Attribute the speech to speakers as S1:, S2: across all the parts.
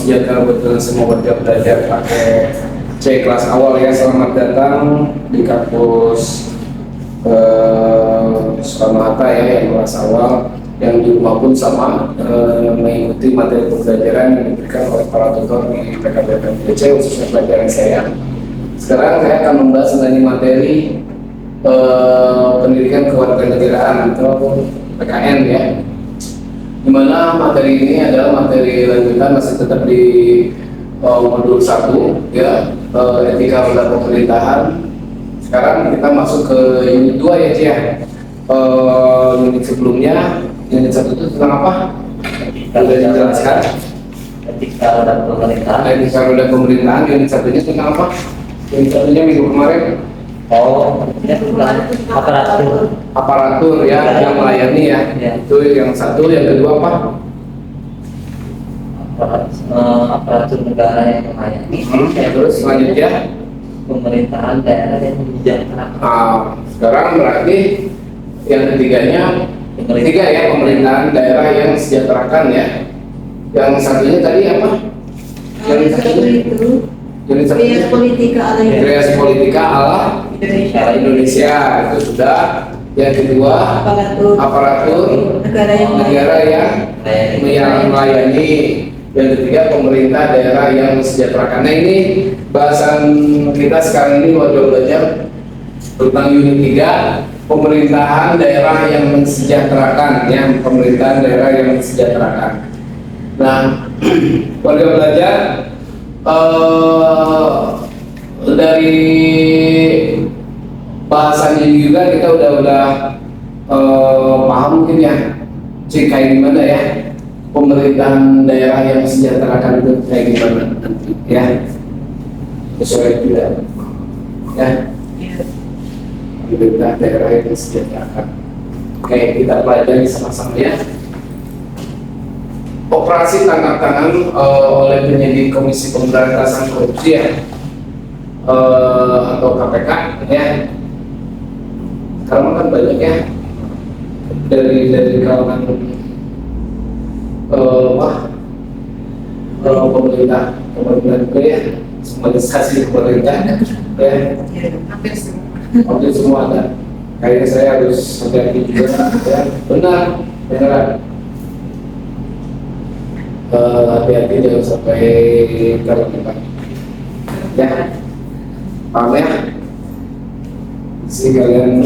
S1: sejahtera buat kalian semua warga belajar pakai C kelas awal ya. Selamat datang di kampus Soekarno-Hatta ya, yang kelas awal. Yang di rumah pun sama, mengikuti materi pembelajaran yang diberikan oleh para tutor di PKBM DC, khususnya pelajaran saya. Sekarang saya akan membahas mengenai materi pendidikan kewarganegaraan atau PKN ya. Dimana materi ini adalah materi lanjutan, masih tetap di modul 1 ya, etika pada pemerintahan. Sekarang kita masuk ke unit 2 ya Cia. Unit sebelumnya, unit 1 itu tentang apa? Sudah dijelaskan.
S2: Etika dan pemerintahan.
S1: Etika dan pemerintahan. Unit 1-nya tentang apa? Unit 1-nya minggu kemarin.
S2: Oh, ini tentang aparatur.
S1: Aparatur ya, yang melayani ya. Itu yang satu. Yang kedua apa?
S2: Aparatur negara yang melayani.
S1: Terus selanjutnya
S2: pemerintahan daerah yang mensejahterakan.
S1: Sekarang berarti yang ketiganya, ketiga ya, pemerintahan daerah yang mensejahterakan ya. Yang satunya tadi apa? Yang satu itu kreasi politika ala Indonesia itu sudah. Yang kedua aparatur negara yang melayani. Yang ketiga pemerintah daerah yang mensejahterakan. Nah, ini bahasan kita sekarang ini waktu belajar tentang unit 3, pemerintahan daerah yang mensejahterakan ya, pemerintahan daerah yang mensejahterakan. Nah, warga belajar dari bahasan ini juga kita udah paham mungkin ya, kayak gimana ya pemerintahan daerah yang mensejahterakan itu kayak gimana ya, sesuai tidak ya, pemerintah daerah yang mensejahterakan kayak kita pelajari sama-sama ya. Operasi tangkap tangan oleh penyidik Komisi Pemberantasan Korupsi ya, atau KPK ya. Sekarang kan banyak ya dari kalangan pemerintah juga ya, semua instansi pemerintah ya, hampir semua ada. Kayaknya saya harus hati-hati juga ya. Beneran hati-hati jangan sampai terlibat ya, paham ya. Si kalian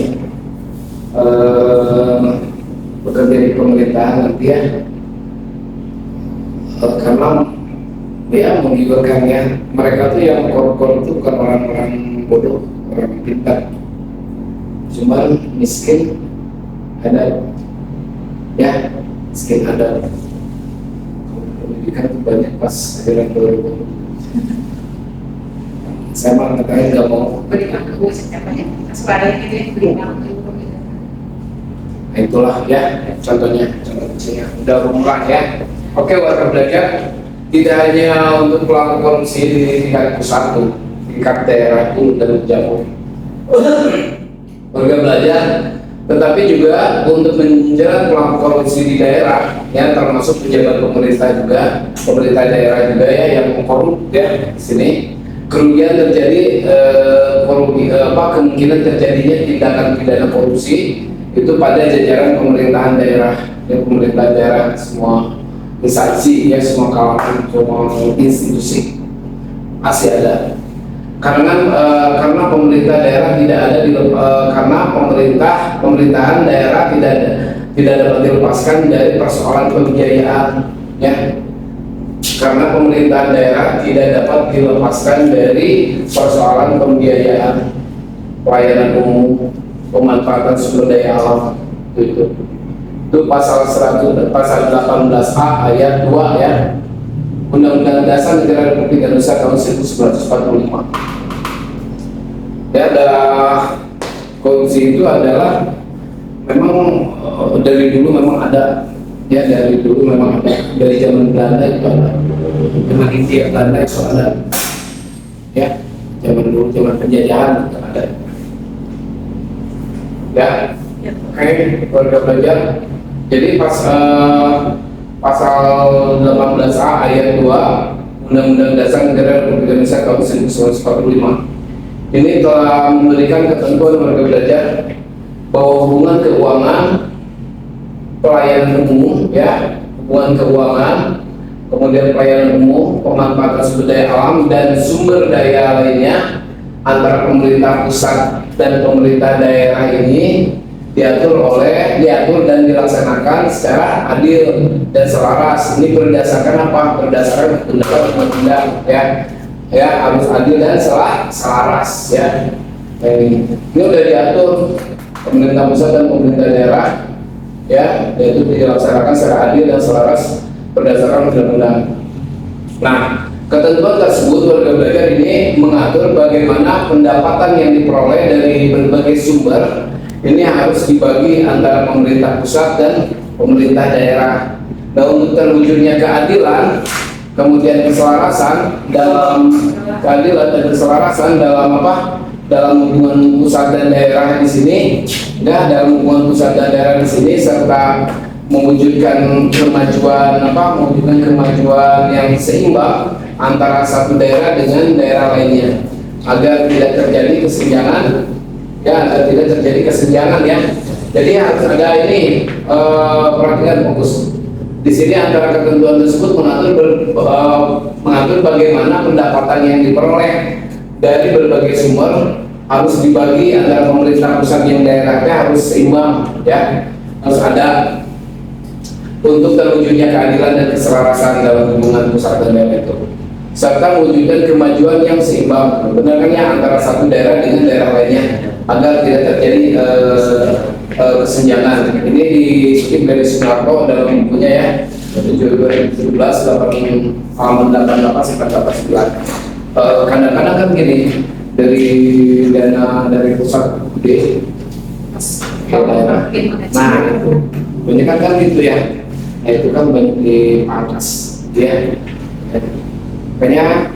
S1: bekerja di pemerintahan nanti ya, karena ya menggiurkan ya, mereka tuh yang korup-korup itu bukan orang-orang bodoh, orang pintar, cuman miskin ada ya, miskin ada. Pendidikan itu banyak pas akhirnya baru saya malah katanya nggak mau berikan ke nah, itulah ya contohnya, contoh kecilnya udah rumah ya. Oke, warga belajar, tidak hanya untuk pelaku korupsi di tingkat pusat, tingkat daerah pun dan jauh warga belajar, tetapi juga untuk menjerat pelaku korupsi di daerah ya, termasuk pejabat pemerintah juga, pemerintah daerah juga ya yang korup ya. Di sini kerugian terjadi, kemungkinan terjadinya tindakan pidana korupsi itu pada jajaran pemerintahan daerah ya, pemerintah daerah, semua instansi ya, semua kalangan, semua institusi masih ada. Karena pemerintah daerah tidak ada di karena pemerintahan daerah tidak dapat dilepaskan dari persoalan pembiayaan ya. Karena pemerintahan daerah tidak dapat dilepaskan dari persoalan pembiayaan pelayanan umum, pemanfaatan sumber daya alam itu pasal 18A ayat 2 ya, Undang-Undang Dasar Negara Republik Indonesia tahun 1945. Ya, korupsi itu adalah memang dari dulu memang ada ya, dari dulu memang ada, dari zaman Belanda itu ada, zaman Hindia Belanda itu ada ya, zaman dulu, zaman penjajahan itu ada ya. Oke, warga belajar. Jadi pasal 18A ayat 2 Undang-Undang Dasar Negara Republik Indonesia tahun 1945. Ini telah memberikan ketentuan warga belajar bahwa hubungan keuangan, pelayanan umum, ya, hubungan keuangan, kemudian pelayanan umum, pemanfaatan sumber daya alam dan sumber daya lainnya antara pemerintah pusat dan pemerintah daerah ini diatur dan dilaksanakan secara adil dan selaras. Ini berdasarkan apa? Berdasarkan undang-undang, ya harus adil dan selaras, ya. Nah, ini udah diatur pemerintah pusat dan pemerintah daerah, ya, yaitu dilaksanakan secara adil dan selaras berdasarkan undang-undang. Nah, ketentuan tersebut warga belajar ini mengatur bagaimana pendapatan yang diperoleh dari berbagai sumber ini harus dibagi antara pemerintah pusat dan pemerintah daerah. Nah, untuk terwujudnya keadilan, kemudian keselarasan dalam apa? Dalam hubungan pusat dan daerah di sini, dalam hubungan pusat dan daerah di sini serta mewujudkan kemajuan yang seimbang antara satu daerah dengan daerah lainnya agar tidak terjadi kesenjangan, ya. Jadi harus ada ini perhatikan fokus. Di sini antara ketentuan tersebut mengatur bagaimana pendapatan yang diperoleh dari berbagai sumber harus dibagi antara pemerintah pusat yang daerahnya harus seimbang, ya. Harus ada untuk terwujudnya keadilan dan keselarasan dalam hubungan pusat dan daerah itu, serta mewujudkan kemajuan yang seimbang benarnya antara satu daerah dengan daerah lainnya agar tidak terjadi kesenjangan. Ini dikutip dari Soeharto dalam bukunya, ya, 2017 halaman 88-89. Kadang-kadang kan gini, dari dana dari pusat gede ke daerah. Nah, banyak kan gitu, ya. Nah, itu kan banyak dipangkas, ya. Makanya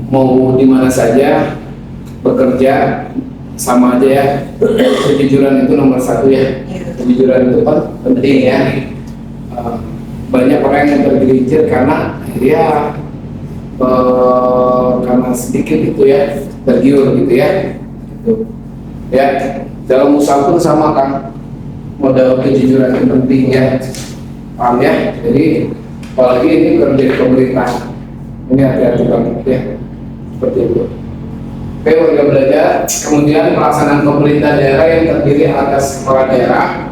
S1: mau di mana saja bekerja sama aja, ya. Kejujuran itu nomor satu, ya. Kejujuran itu penting, ya. Banyak orang yang tergelincir karena dia karena sedikit itu, ya, tergiur gitu, ya. Gitu. Ya, dalam usaha pun sama kan, modal kejujuran yang penting, ya. Paham, ya? Jadi apalagi ini kerja di pemerintah, ini hati-hati banget, ya. Seperti itu. Oke, warga belajar. Kemudian pelaksanaan pemerintah daerah yang terdiri atas kepala daerah,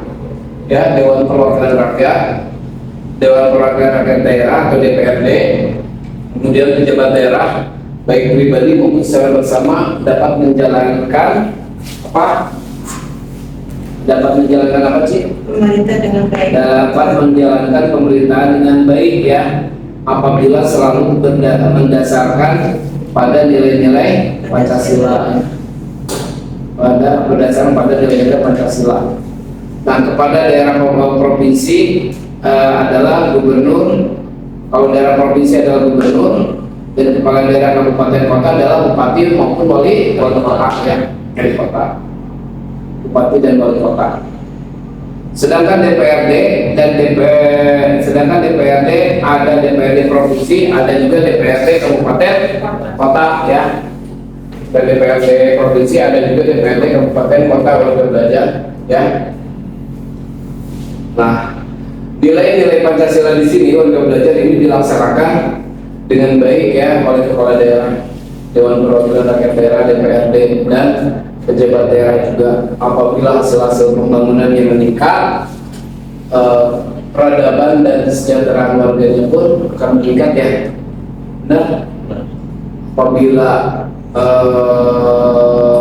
S1: ya, Dewan Perwakilan Rakyat, Dewan Perwakilan Rakyat Daerah atau DPRD, kemudian pejabat daerah baik pribadi maupun secara bersama dapat menjalankan apa?
S3: Pemerintah dengan baik.
S1: Dapat menjalankan pemerintahan dengan baik, ya, apabila selalu mendasarkan pada nilai-nilai Pancasila, berdasarkan pada nilai-nilai Pancasila. Nah, kepada daerah provinsi adalah gubernur. Kalau daerah provinsi adalah gubernur, dan kepala daerah kabupaten kota adalah bupati maupun wali kota, ya, wali kota, bupati dan wali kota. Sedangkan DPRD ada DPRD provinsi, ada juga DPRD kabupaten kota, ya. Dan DPRD provinsi ada juga DPRD kabupaten kota, warga belajar, ya. Nah, nilai-nilai Pancasila di sini warga belajar ini dilaksanakan dengan baik, ya, oleh kepala daerah, Dewan Perwakilan Rakyat Daerah DPRD dan pejabat daerah juga. Apabila hasil-hasil pembangunan yang meningkat, peradaban dan kesejahteraan warganya pun akan meningkat, ya. Nah, apabila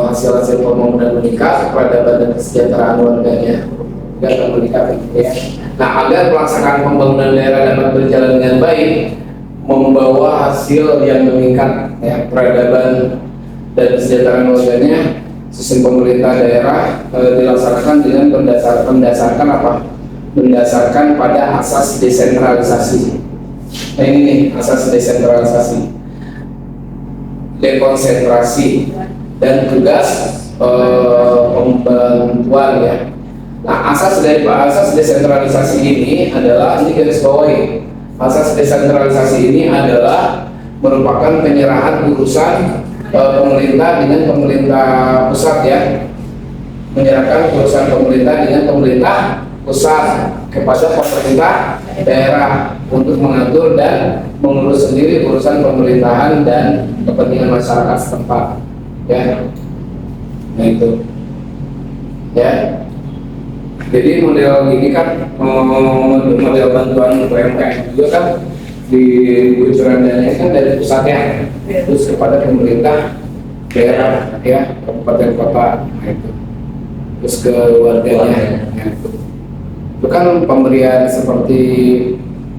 S1: hasil-hasil pembangunan meningkat, peradaban dan kesejahteraan warganya juga akan meningkat, ya. Nah, agar pelaksanaan pembangunan daerah dapat berjalan dengan baik, membawa hasil yang meningkat, ya, peradaban dan kesejahteraan warganya, sistem pemerintah daerah dilaksanakan dengan berdasarkan apa? Berdasarkan pada asas desentralisasi. Nah, ini nih asas desentralisasi, dekonsentrasi dan tugas pembantuan, ya. Nah, asas desentralisasi ini adalah, ini garis bawahi, Asas desentralisasi ini adalah merupakan penyerahan urusan pemerintah dengan pemerintah pusat ya, menyerahkan urusan pemerintah dengan pemerintah pusat kepada pemerintah daerah untuk mengatur dan mengurus sendiri urusan pemerintahan dan kepentingan masyarakat setempat ya. Nah itu ya. Jadi model ini kan model bantuan UMKM juga kan di kucuran dananya kan dari pusatnya terus kepada pemerintah daerah ya, kabupaten kota, nah itu terus ke warganya. Nah, itu kan pemberian seperti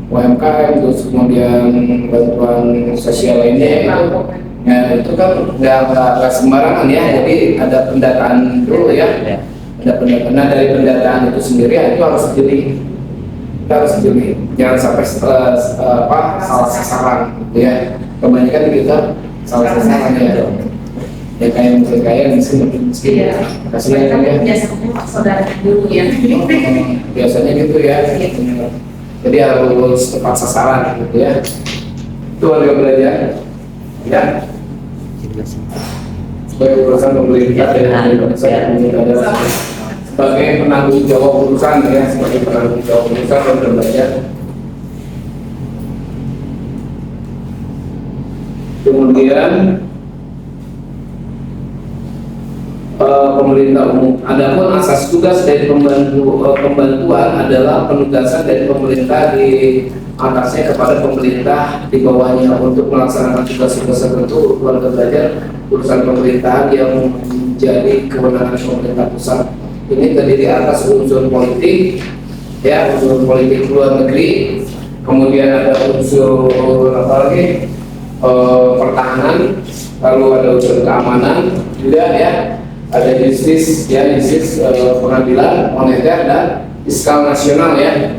S1: UMKM terus kemudian bantuan sosial lainnya itu ya, itu kan nggak sembarangan ya, jadi ada pendataan dulu ya. Ada pendataan. Nah, dari pendataan itu sendiri itu harus jeli, kita harus jeli, jangan sampai salah sasaran gitu ya. Kebanyakan kita salah sasaran ya kayak miskin kasihnya kan ya.
S3: Biasanya saudara dulu ya.
S1: Biasanya gitu ya. Jadi harus tepat sasaran gitu ya. Itu warga belajar ya. Sebagai urusan pemerintah dan pemerintah sebagai penanggung jawab urusan ya, sebagai penanggung jawab urusan dan belajar. Kemudian pemerintah umum. Adapun asas tugas dari pembantuan adalah penugasan dari pemerintah di atasnya kepada pemerintah di bawahnya untuk melaksanakan tugas-tugas tertentu warga belajar urusan pemerintahan yang menjadi kewenangan pemerintah pusat. Ini terdiri atas unsur politik ya, unsur politik luar negeri, kemudian ada unsur apa lagi, pertahanan, lalu ada unsur keamanan juga ya, ada justice ya, justice pengadilan moneter dan fiskal nasional ya,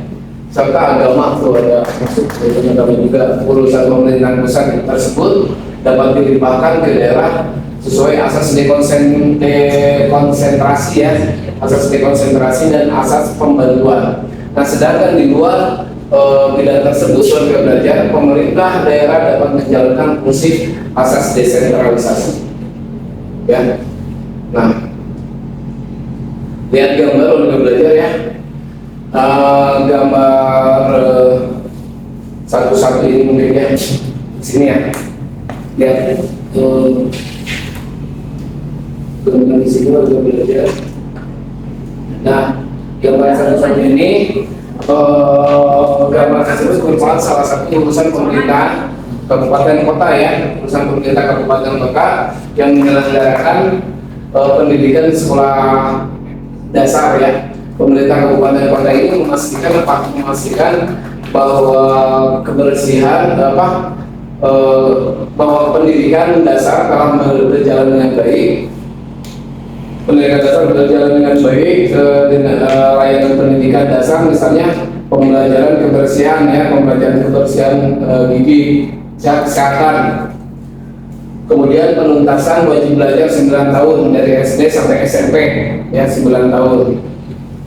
S1: serta agama tuh ada agama juga. Urusan pemerintahan pusat tersebut dapat dilimpahkan ke daerah sesuai asas dekonsentrasi ya, asas dekonsentrasi dan asas pembantuan. Nah, sedangkan di luar bidang tersebut warga belajar, pemerintah daerah dapat menjalankan fungsi asas desentralisasi ya. Nah, lihat gambar warga belajar ya. Gambar satu-satu ini mungkin ya, sini ya, lihat kemudian di sini warga belajar. Nah, gambar satu-satu ini gambar tersebut merupakan salah satu urusan pemerintah kabupaten kota ya, urusan pemerintah kabupaten kota yang menyelenggarakan pendidikan sekolah dasar ya. Pemerintah kabupaten kota ini memastikan bahwa kebersihan bahwa pendidikan dasar telah berjalan dengan baik. Pendidikan dasar berjalan dengan baik dengan layanan pendidikan dasar, misalnya pembelajaran kebersihan ya, pembelajaran kebersihan gigi, kesehatan. Kemudian penuntasan wajib belajar 9 tahun dari SD sampai SMP ya, 9 tahun.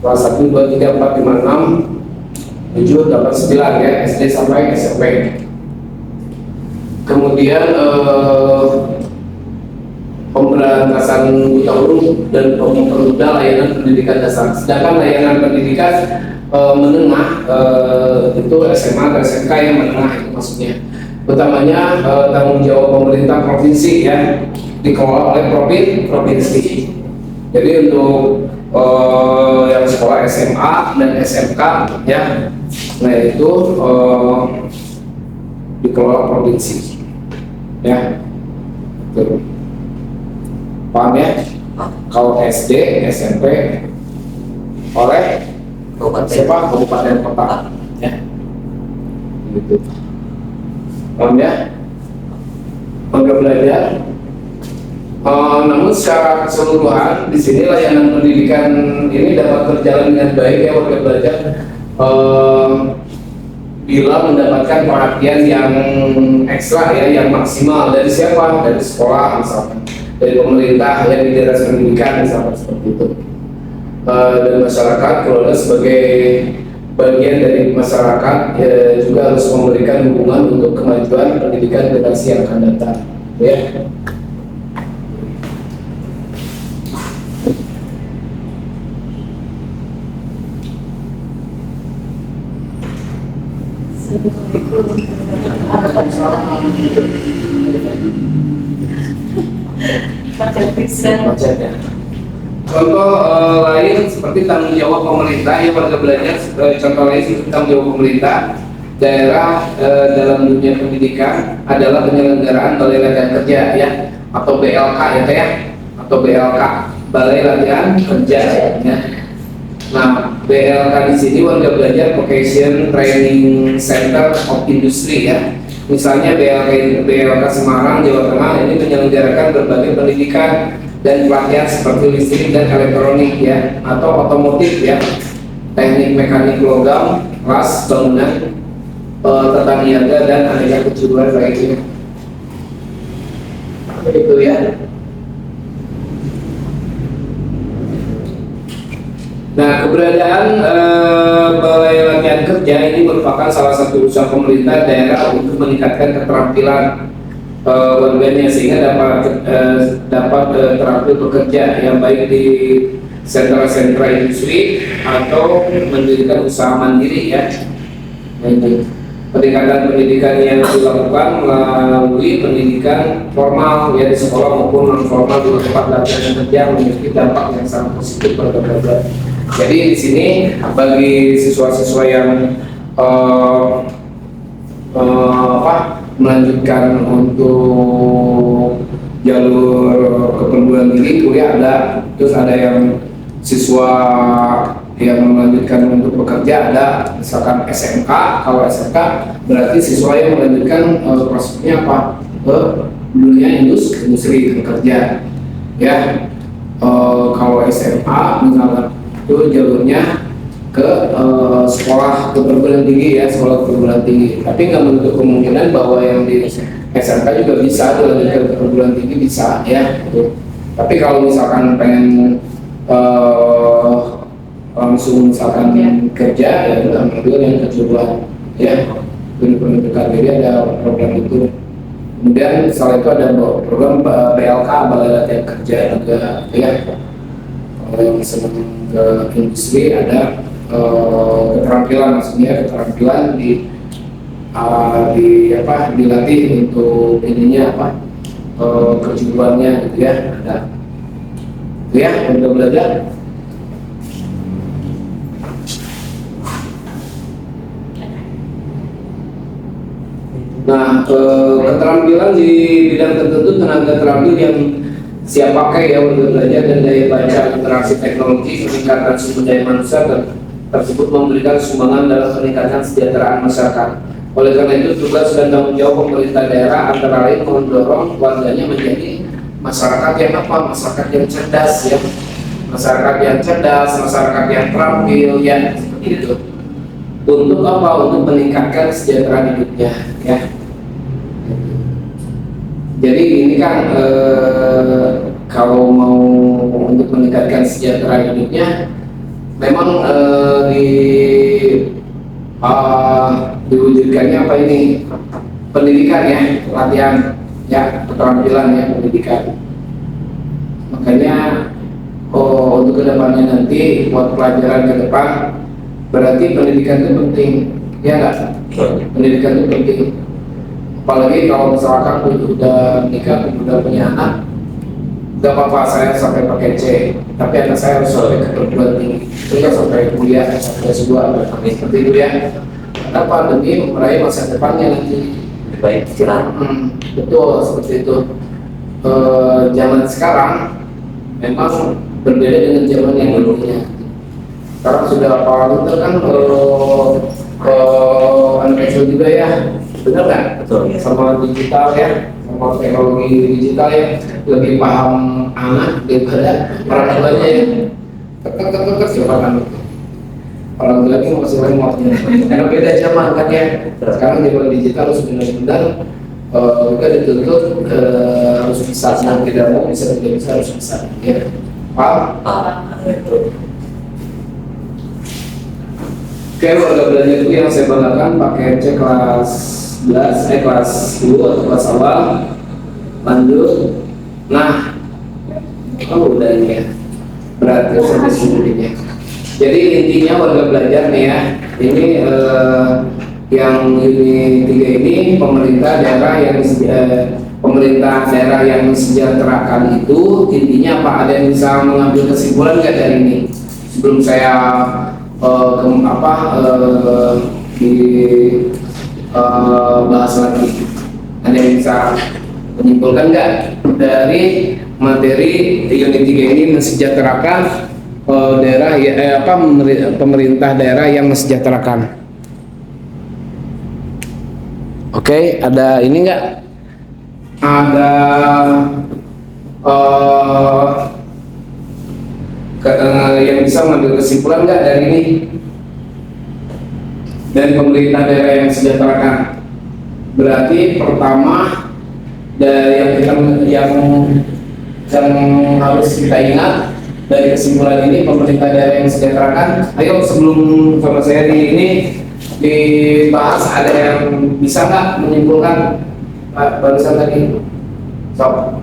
S1: Kelas 1, 2, 3, 4, 5, 6, 7, 8, 9 ya, SD sampai SMP. Kemudian pemberantasan buta huruf dan mempermudah layanan pendidikan dasar. Sedangkan layanan pendidikan menengah itu SMA dan SMK yang menengah itu maksudnya. Utamanya tanggung jawab pemerintah provinsi ya, dikelola oleh provinsi. Jadi untuk yang sekolah SMA dan SMK ya, nah itu dikelola provinsi ya. Tuh. Paham ya? Kalau SD, SMP oleh siapa? Kabupaten kota ya. Gitu. Paham ya? Warga belajar. Namun secara keseluruhan di sini layanan pendidikan ini dapat berjalan dengan baik ya warga belajar bila mendapatkan perhatian yang ekstra ya, yang maksimal dari siapa? Dari sekolah misalkan, dari pemerintah ya, di daerah pendidikan misalkan seperti itu, dan masyarakat keluarga sebagai bagian dari masyarakat juga harus memberikan dukungan untuk kemajuan pendidikan generasi yang akan datang. Ya. Macetnya. Contoh lain seperti tanggung jawab pemerintah ya warga belajar. Contoh lain seperti tanggung jawab pemerintah daerah dalam dunia pendidikan adalah penyelenggaraan balai latihan kerja ya atau BLK ya Teh ya atau BLK balai latihan kerja ya. Nah BLK di sini warga belajar Vocation Training Center of Industry ya. Misalnya BLK Semarang Jawa Tengah ini menyelenggarakan berbagai pendidikan dan pelatihan seperti listrik dan elektronik ya atau otomotif ya, teknik mekanik logam, kelas bangunan, tata niaga dan aneka kejuruan lainnya. Itu ya. Nah, keberadaan balai latihan kerja ini merupakan salah satu usaha pemerintah daerah untuk meningkatkan keterampilan warganya sehingga dapat terampil bekerja yang baik di sentra-sentra industri atau mendirikan usaha mandiri ya. Ini peningkatan pendidikan yang dilakukan melalui pendidikan formal ya di sekolah maupun non formal di tempat latihan kerja memiliki dampak yang sangat positif pada pekerja. Jadi di sini bagi siswa-siswa yang melanjutkan untuk jalur ke perguruan tinggi kuliah ada, terus ada yang siswa yang melanjutkan untuk bekerja ada, misalkan SMK. Kalau SMK berarti siswa yang melanjutkan prosesnya apa ke dunia industri bekerja ya. Kalau SMA misalkan itu jalurnya ke sekolah ke perguruan tinggi ya, sekolah perguruan tinggi. Tapi nggak menutup kemungkinan bahwa yang di SMK juga bisa dilanjutkan ke perguruan tinggi bisa ya. Gitu. Tapi kalau misalkan pengen langsung misalkan kerja ya itu ambil yang kejuruan ya. Pendidikan diri ada program itu. Kemudian setelah itu ada program BLK Balai Latihan Kerja juga ya. Kalau yang senang ke industri ada keterampilan, maksudnya keterampilan dilatih untuk ininya apa kejuruannya gitu ya ada itu ya untuk belajar. Nah keterampilan di bidang tertentu tenaga terampil yang siap pakai ya untuk belajar dan daya baca interaksi teknologi peningkatan sumber daya manusia tersebut memberikan sumbangan dalam peningkatan kesejahteraan masyarakat. Oleh karena itu tugas dan tanggung jawab pemerintah daerah antara lain mendorong warganya menjadi masyarakat yang apa? Masyarakat yang cerdas ya, masyarakat yang cerdas, masyarakat yang terampil ya seperti itu. Untuk apa? Untuk meningkatkan kesejahteraan hidupnya ya. Jadi ini kan kalau mau untuk meningkatkan kesejahteraan hidupnya memang diwujudkannya apa ini pendidikan ya, latihan ya, keterampilan ya, pendidikan. Makanya untuk kedepannya nanti buat pelajaran ke depan berarti pendidikan itu penting ya nggak? Pendidikan itu penting. Apalagi kalau misalkan udah nikah, udah punya anak, gak apa-apa saya sampai pakai C, tapi anak saya harus sampai ke perguruan tinggi, terus sampai kuliah, sampai S2, seperti itu ya. Kenapa? Demi meraih masa depannya nanti.
S2: Lebih baik istirahat.
S1: Betul, seperti itu. Zaman sekarang memang berbeda dengan zaman yang dulunya. Sekarang sudah apalagi kan anak kecil juga ya. Benar nggak?
S2: Betul.
S1: Sama digital ya, sama teknologi digital ya, lebih paham anak daripada orang tuanya ya. Tek siapa kan? Orang tuanya masih remote ya. Karena beda zaman kan ya. Sekarang zaman digital harus benar-benar juga dituntut harus bisa, mau tidak mau bisa tidak bisa harus bisa. Ya. Paham? Oke, warga belajar itu yang saya banggakan pakai C kelas 11, kelas 10 atau kelas awal. Lanjut. Nah, udah ini ya. Berarti sampai sini ya. Jadi intinya warga belajar nih ya. Ini yang ini tiga ini pemerintah daerah yang mesejahterakan itu intinya apa? Ada yang bisa mengambil kesimpulan nggak dari ini? Sebelum saya bahas lagi, ada yang bisa menyimpulkan nggak dari materi unit 3 ini mensejahterakan daerah pemerintah daerah yang mensejahterakan? Oke, ada ini nggak? Ada yang bisa mengambil kesimpulan nggak dari ini? Dari pemerintah daerah yang mensejahterakan. Berarti pertama dari yang harus kita ingat dari kesimpulan ini pemerintah daerah yang mensejahterakan. Ayo sebelum sama saya ini dibahas, ada yang bisa nggak menyimpulkan barusan tadi? Sob.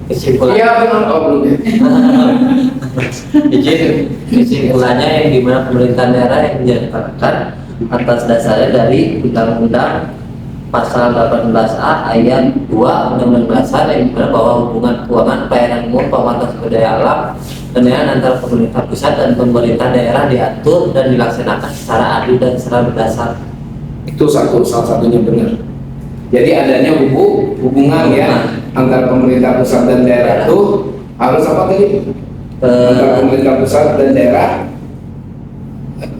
S2: Kesimpulan.
S1: Iya benar, belum ya.
S2: Jadi kesimpulannya yang dimana pemerintah daerah yang menjalankan atas dasarnya dari Undang-Undang Pasal 18A ayat 2 Undang-Undang Dasar yang dimana bahwa hubungan keuangan, pelayanan umum, pemantauan sumber daya alam, penilaian antara pemerintah pusat dan pemerintah daerah diatur dan dilaksanakan secara adil dan secara berdasar.
S1: Itu salah satunya benar. Jadi adanya hubungan ya antara pemerintah pusat dan daerah itu harus apa tadi? Antara pemerintah pusat dan daerah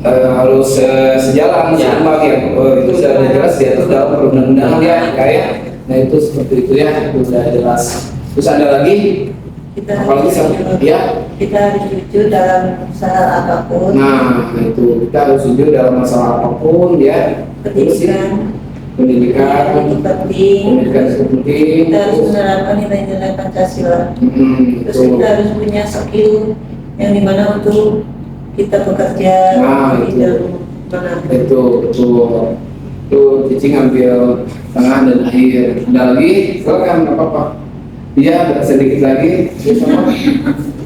S1: harus sejalan, seimbang ya. Itu sudah jelas diatur dalam perundang-undangan ya, kayak. Nah itu seperti itu ya, sudah jelas. Terus ada lagi?
S4: Kita harus jujur dalam masalah apapun.
S1: Nah itu kita harus jujur dalam masalah apapun ya. Pendidikan
S4: itu penting. Kita harus menerapkan nilai-nilai Pancasila. Terus kita harus punya skill yang dimana untuk kita bekerja di dalam mana.
S1: Itu Cici ngambil tengah dan akhir. Ada lagi? Silakan, nggak apa-apa. Iya, sedikit lagi.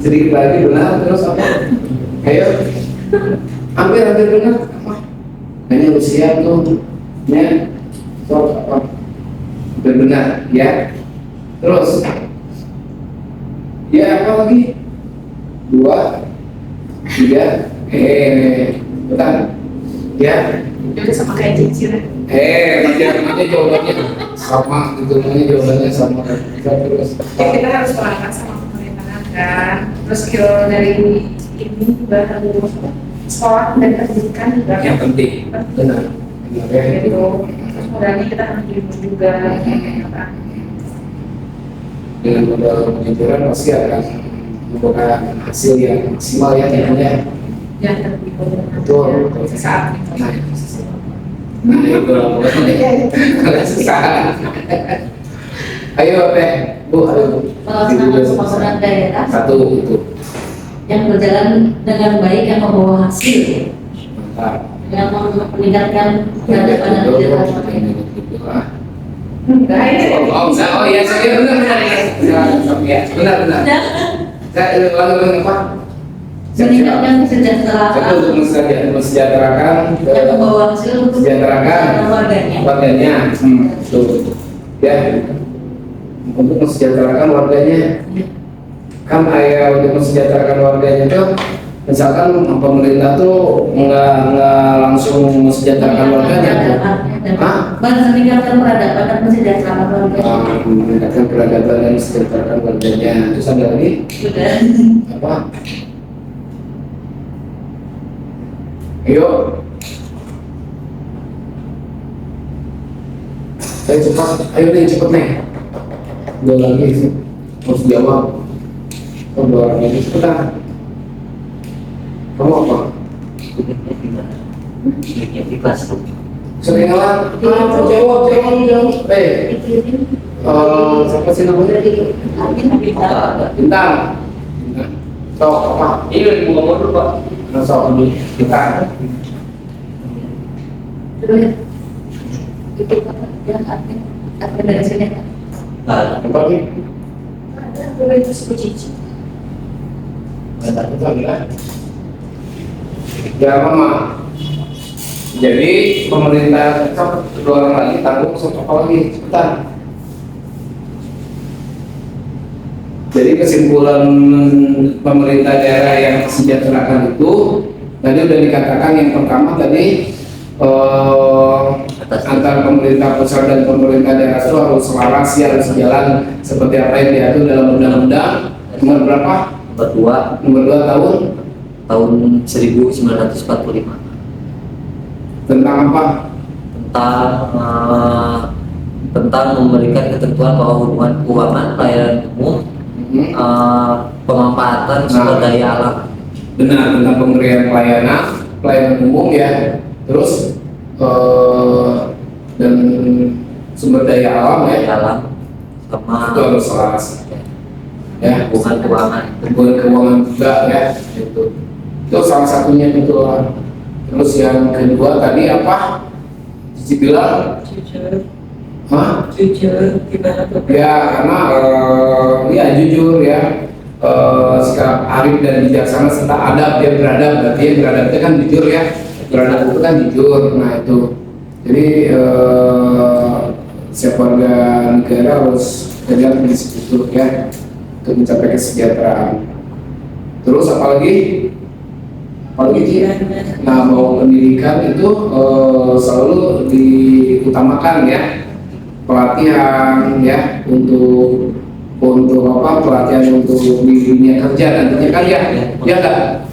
S1: Sedikit lagi, benar. Terus apa? Ayo. Hampir benar. Hanya usia tuh. Ya. So, apa? Benar, ya. Terus. Ya, apa lagi? 2, 3. Bentar. Ya.
S3: Udah sama kayak Cici lah.
S1: Macam-macamnya jawabannya sama, gitu jawabannya sama. Terus.
S3: Ya, kita harus perangkat sama pemerintahan kan. Terus skill dari ini juga harus sekolah dan pendidikan juga.
S1: Yang penting. Benar. Ya.
S3: Gitu. Modalnya kita harus jujur juga.
S1: Dengan modal penjujuran pasti akan membuahkan hasil yang maksimal ya tentunya.
S3: Yang terbaik.
S1: Betul.
S3: Saat
S1: Nah itu agak susah. Ayo teh, Bu, ayo.
S5: Melaksanakan pembangunan daerah
S1: Satu itu.
S5: yang berjalan dengan baik, yang membawa hasil,
S1: Mantap.
S5: yang meningkatkan peradaban dan kesejahteraan.
S3: enggak ini.
S1: Oh iya, saya benar ya. Benar. Saya ulangi apa?
S5: Meningkatkan kesejahteraan
S1: Itu untuk mensejahterakan
S5: yang membawa hasil untuk
S1: mensejahterakan warganya. Betul. Ya, untuk mensejahterakan warganya. Kan untuk mensejahterakan warganya itu, misalkan pemerintah tuh nggak langsung mensejahterakan warganya tuh.
S5: meningkatkan peradaban dan kesejahteraan warganya.
S1: Meningkatkan peradaban dan mensejahterakan warganya. Terus ada lagi?
S5: Sudah.
S1: Apa? Ayo. Ayo cepat, ayo nih cepet nih. Udah lagi sih, harus jawab. Oh, 2 orang lagi cepetan. Kamu apa?
S2: Di kelas.
S1: Sering lah. Jawab. Siapa sih namanya? Bintang. Sok apa?
S2: Ini udah dibuka dulu Pak.
S1: soal kita.
S5: Terus itu yang apa dari sini kan?
S2: Nah,
S1: Apa nih?
S3: Ada dulu itu suku cici.
S1: Ya mama. Jadi pemerintah dua orang lagi tanggung satu lagi cepetan. Jadi kesimpulan pemerintah daerah yang sejahterakan itu tadi udah dikatakan yang pertama tadi antara pemerintah pusat dan pemerintah daerah itu harus selaras ya, harus sejalan seperti apa yang diatur dalam undang-undang nomor berapa?
S2: nomor 2
S1: Nomor 2
S2: tahun 1945
S1: tentang apa?
S2: tentang memberikan ketentuan bahwa hubungan keuangan pelayanan umum pemanfaatan sumber daya alam.
S1: Benar, tentang pemberian pelayanan umum ya, terus dan sumber daya alam ya,
S2: Alam sama
S1: itu harus selaras ya,
S2: hubungan keuangan.
S1: hubungan keuangan juga ya, itu salah satunya itu. Terus yang kedua tadi apa? Cici bilang,
S4: Jujur,
S1: hah?
S4: jujur gimana tuh?
S1: Ya karena ya jujur ya, sikap arif dan bijaksana serta adab, dia beradab, berarti yang beradab itu kan jujur ya, beradab itu kan jujur. Nah itu jadi setiap warga negara harus kerja di situ ya untuk mencapai kesejahteraan. Terus apalagi Ci? Nah bahwa pendidikan itu selalu diutamakan ya, pelatihan ya untuk apa, pelatihan untuk di dunia kerja nantinya kan ya enggak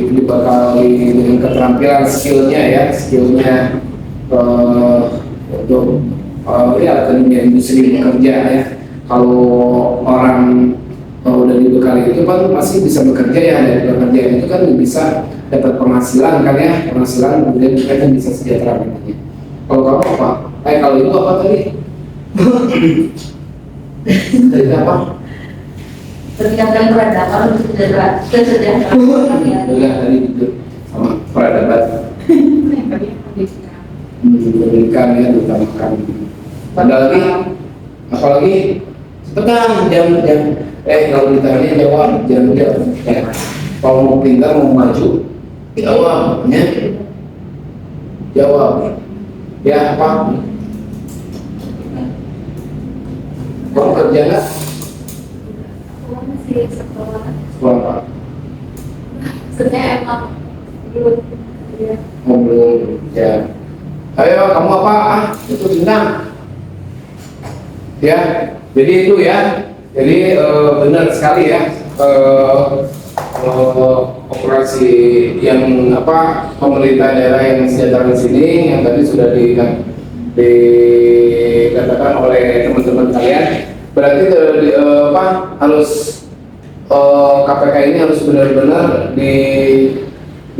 S1: dibekali dengan keterampilan skillnya ya, untuk ya ke dunia industri bekerja ya. Kalau orang udah dibekali itu kan pasti bisa bekerja ya, dari pekerjaan itu kan bisa dapat penghasilan kan ya, penghasilan kemudian kita kan bisa sejahtera nantinya. Kalau kamu apa? Kalau itu apa tadi? Tadi apa?
S5: Peningkatan peradaban untuk kesejahteraan rakyat.
S1: Udah tadi itu sama peradaban. Pendidikan ya diutamakan. Ada lagi? Apalagi? Cepetan, jam. Kalau ditanya jawab, jangan jawab. Kalau mau pintar mau maju, jawab ya. Jawab. Ya apa? Kamu kerja nggak?
S3: Aku masih sekolah.
S1: Sekolah apa?
S3: Sebenarnya emang belum. Ya.
S1: Oh, belum. Ya. Ayo kamu apa? Itu bintang. Ya. Jadi itu ya. Jadi benar sekali ya. Operasi yang apa, pemerintah daerah yang sejahtera di sini yang tadi sudah dikatakan oleh teman-teman kalian, berarti harus KPK ini harus benar-benar di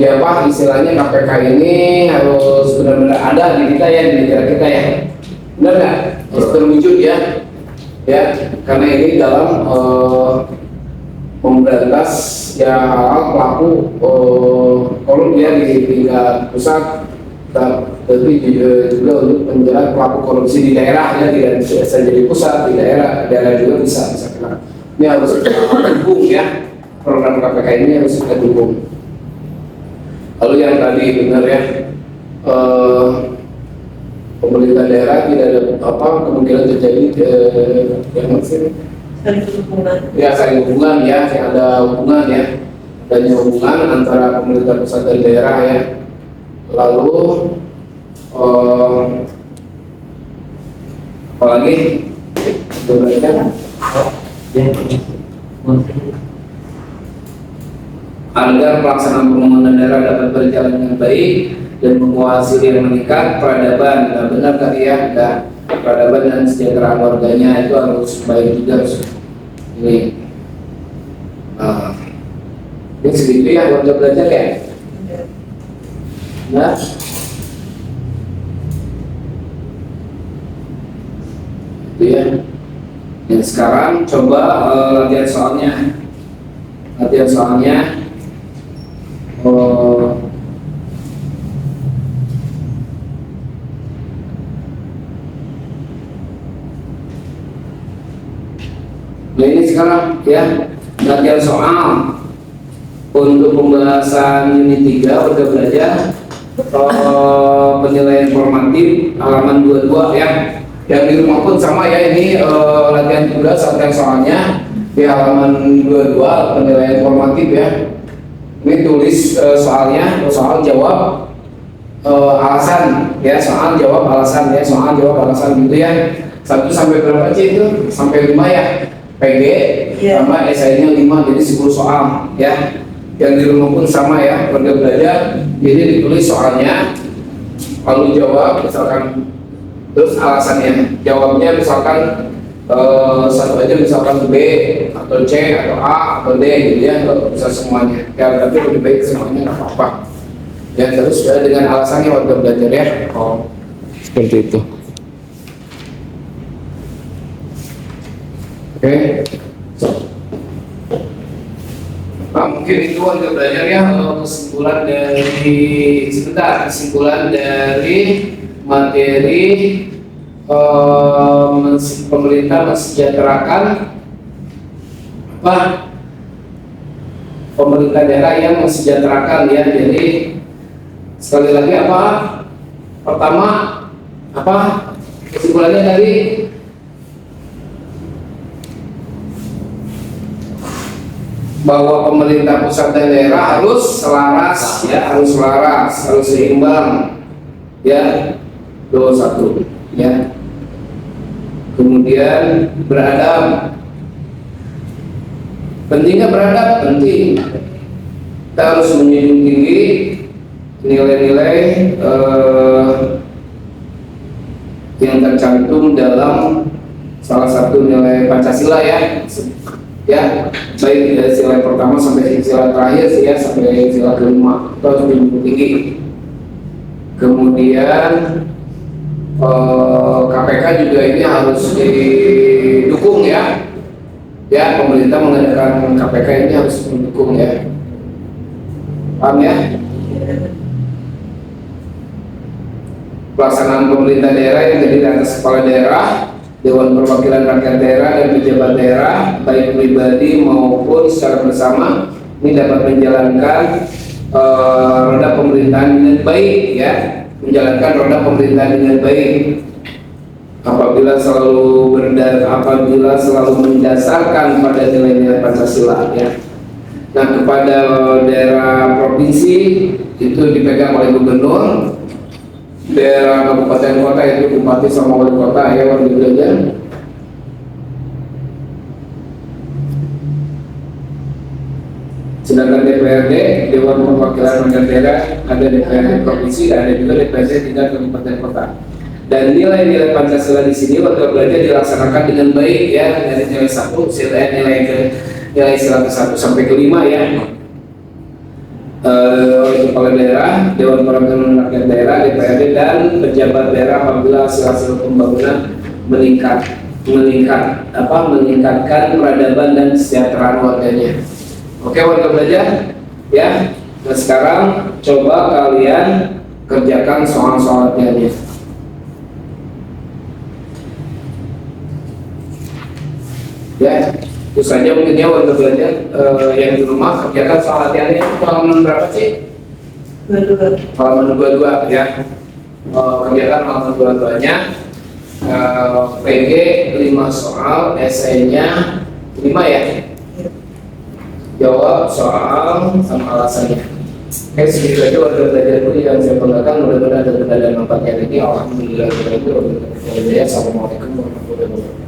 S1: apa istilahnya, KPK ini harus benar-benar ada di kita ya, di negara kita ya, benar nggak? Harus terwujud ya, karena ini dalam memberantas ya hal pelaku korup ya di tingkat pusat, tapi juga untuk menjerat pelaku korupsi di daerah ya, tidak saja di pusat, di daerah juga bisa kena. Ini harus kita dukung ya, program KPK ini harus kita dukung. Lalu yang tadi benar ya, pemerintah daerah tidak ada kemungkinan terjadi yang maksudnya saling hubungan ya, ada hubungan ya, adanya hubungan antara pemerintah pusat dan daerah ya. Lalu apalagi agar pelaksanaan pembangunan daerah dapat berjalan dengan baik dan membawa hasil yang meningkat, peradaban, nah benar tadi ya, peradaban dan kesejahteraan warganya itu harus baik juga. Ini segitu ya warga belajar ya. Nah, itu ya. Dan sekarang coba latihan soalnya. sekarang ya. Latihan soal untuk pembahasan unit 3 udah belajar penilaian formatif halaman 22 ya. Yang di rumah pun sama ya, ini latihan tugas latihan soalnya di halaman 22 penilaian formatif ya. Ini tulis soalnya, soal jawab alasan ya, soal jawab alasan ya, soal jawab alasan gitu ya. 1 sampai berapa sih itu? Sampai 5 ya. PG sama esainya 5, jadi 10 soal ya. Yang di rumah pun sama ya, pada belajar. Jadi ditulis soalnya, lalu jawab misalkan, terus alasannya. Jawabnya misalkan satu aja, misalkan B atau C atau A atau D gitu ya, nggak bisa semuanya. Ya tapi lebih baik semuanya nggak apa-apa. Ya terus dengan alasannya waktu belajar ya. Oh seperti itu. Oke, nah, mungkin itu untuk belajar ya. Kesimpulan dari materi pemerintah mensejahterakan pemerintah daerah yang mensejahterakan ya. Jadi sekali lagi pertama kesimpulannya dari bahwa pemerintah pusat dan daerah harus selaras ya, harus seimbang ya. Itu 1 ya. Kemudian beradab, pentingnya beradab, penting. Kita harus menjunjung tinggi nilai-nilai yang tercantum dalam salah satu nilai Pancasila ya. Ya, baik dari sila pertama sampai sila terakhir ya, sampai sila kelima itu harus menjunjung tinggi. Kemudian KPK juga ini harus didukung ya. Ya, pemerintah mengadakan KPK ini harus mendukung ya. Paham ya? Pelaksanaan pemerintah daerah yang terdiri atas kepala daerah, Dewan Perwakilan Rakyat Daerah dan pejabat daerah baik pribadi maupun secara bersama ini dapat menjalankan roda pemerintahan dengan baik ya, menjalankan roda pemerintahan dengan baik apabila selalu mendasarkan pada nilai-nilai Pancasila ya. Nah, kepada daerah provinsi itu dipegang oleh gubernur, daerah kabupaten kota itu bupati sama wali kota ya, wali belajar. Sedangkan DPRD, Dewan Perwakilan Rakyat Daerah, ada DPRD provinsi, ada juga DPRD tingkat kabupaten kota. Dan nilai-nilai Pancasila di sini waktu belajar dilaksanakan dengan baik ya, dari nilai 1 nilai sila ke-1 sampai ke-5 ya. Kepala daerah, Dewan Perwakilan Rakyat Daerah, DPRD dan pejabat daerah apabila hasil pembangunan meningkatkan peradaban dan kesejahteraan warganya. Oke, warga belajar ya. Nah, sekarang coba kalian kerjakan soal-soal latihannya. Ya, itu saja mungkin ya warga belajar yang di rumah kerjakan soal latihannya. Halaman berapa sih? 22. Halaman 22 ya. Kerjakan halaman 22-nya. PG 5 soal, esainya 5 ya. Jawab soal sama alasannya. Oke, segitu aja warga belajar dulu yang saya banggakan. Mudah-mudahan ada manfaatnya lagi. Alhamdulillah. Assalamualaikum warahmatullahi wabarakatuh.